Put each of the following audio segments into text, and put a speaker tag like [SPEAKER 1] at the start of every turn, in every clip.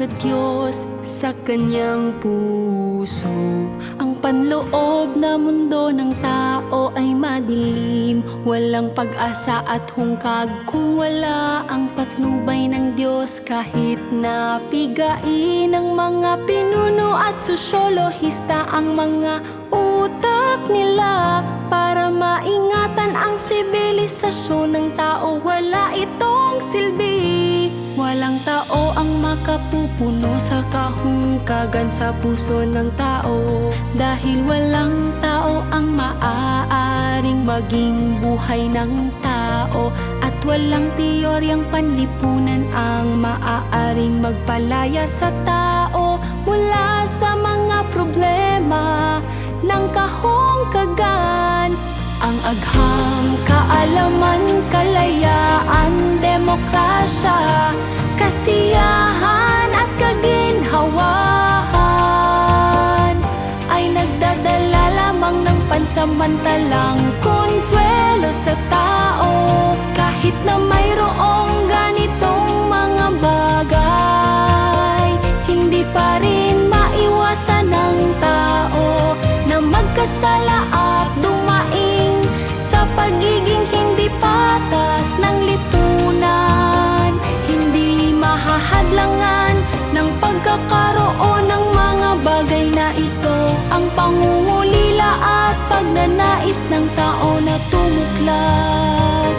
[SPEAKER 1] sa Diyos sa kanyang puso. Ang panloob na mundo ng tao ay madilim, walang pag-asa at hungkag kung wala ang patnubay ng Diyos. Kahit na pigain ng mga pinuno at sosyolohista ang mga utak nila para maingatan ang sibilisasyon ng tao, wala itong silbi. Walang tao ang makapupuno sa kahungkagan sa puso ng tao, dahil walang tao ang maaaring maging buhay ng tao, at walang teoryang panlipunan ang maaaring magpalaya sa tao mula sa mga problema ng kahungkagan. Ang agham, kaalaman, kalayaan, demokrasya, kasiyahan at kaginhawahan ay nagdadala lamang ng pansamantalang konsuelo sa tao. Kahit na mayroong ganitong mga bagay, hindi pa rin maiwasan ng tao na magkasala at dumaing sa pagiging hindi patas ng lipunan. Hindi mahahadlangan ng pagkakaroon ng mga bagay na ito ang pangungulila at pagnanais ng tao na tumuklas.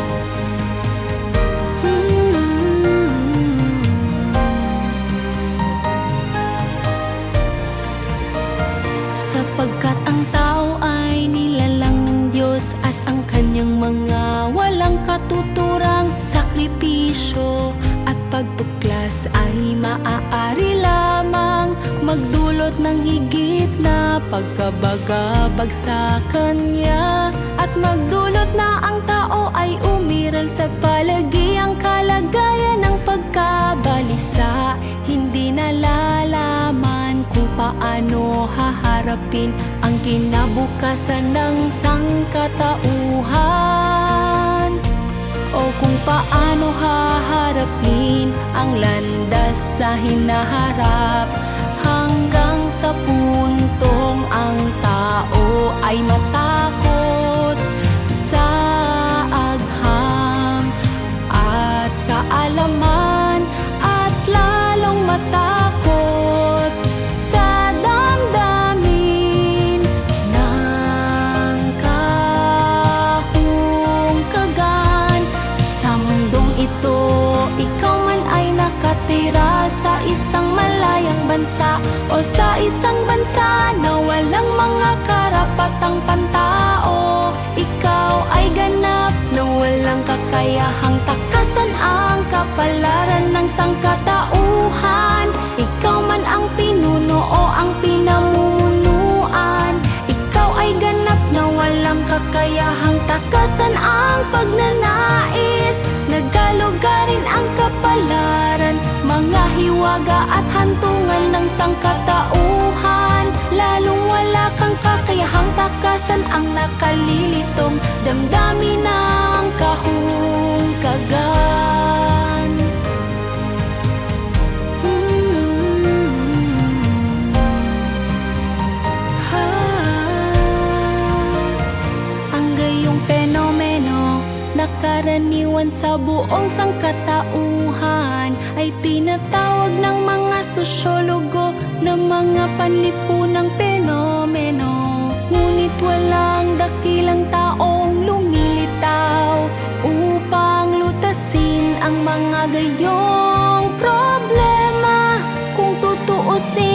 [SPEAKER 1] Sapagkat ang tao ay nilalang ng Diyos at ang kanyang mga walang katuturang sakripisyo at pagtuklas ay maaari lamang magdulot ng higit na pagkabagabag sa kanya, at magdulot na ang tao ay umiral sa palagiang kalagayan ng pagkabalisa. Hindi nalalaman kung paano haharapin ang kinabukasan ng sangkatauhan, o kung paano haharapin ang landas sa hinaharap, hanggang sa puntong ang tao ay matakot sa agham at kaalaman, at lalong matakot sa damdamin ng kahungkagan. Sa mundong ito, ikaw man ay nakatira sa isang malayang bansa o sa isang bansa na walang mga karapatang pantao. Ikaw ay ganap na walang kakayahang takasan ang kapalaran ng sangkatauhan. Ikaw man ang pinuno o ang pinamumunuan, ikaw ay ganap na walang kakayahang takasan ang pagnanais. Nagalugarin ang kapalaran, mga hiwaga at hantungan ng sangkatauhan. Lalong wala kang kakayahang takasan ang nakalilitong damdamin ng kahungkagan. Ang gayong fenomeno na karaniwan sa buong sangkatauhan ay tinatawag ng mga sosyologo na mga panlipunang fenomeno. Ngunit walang dakilang taong lumilitaw upang lutasin ang mga gayong problema. Kung tutuusin,